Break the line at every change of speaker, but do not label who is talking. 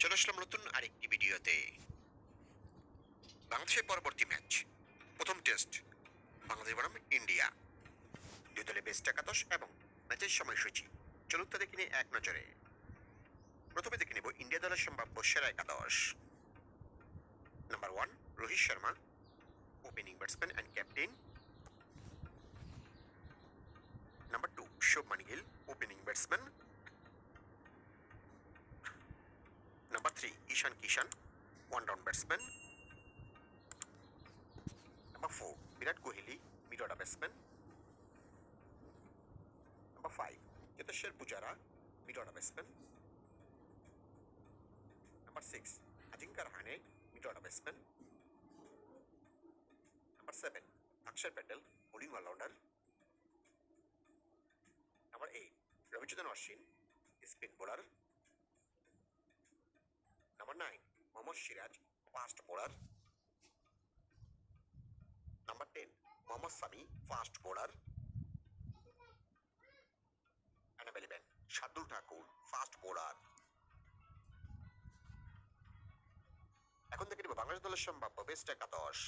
চলে আসলাম নতুন আরেকটি ভিডিওতে। বাংলাদেশের পরবর্তী ম্যাচ, প্রথম টেস্ট বাংলাদেশ বনাম ইন্ডিয়া। দুই দলে বেস্ট একাদশ এবং ম্যাচের সময়সূচি চলুন তা দেখে নিই এক নজরে। প্রথমে দেখে নেব ইন্ডিয়া দলের সম্ভাব্য সেরা একাদশ। Number 1 Rohit Sharma, opening batsman and captain. Number 2 Shubman Gill, opening batsman. Number 3 Ishan Kishan, one down batsman. Number 4 Virat Kohli, mid order batsman. Number 5 Cheteshwar Pujara, mid order batsman. Number 6 Ajinkya Rahane, mid order batsman. Number 7 Axar Patel, bowling allrounder. Number 8 Ravichandran Ashwin, spin bowler. Number 9 Mohammed Siraj, fast bowler. Number 10 Mohammed Shami, fast bowler. Number 11 Shardul Thakur, fast bowler. এখন থেকে নেব বাংলাদেশ দলের সম্ভাব্য best একাদশ।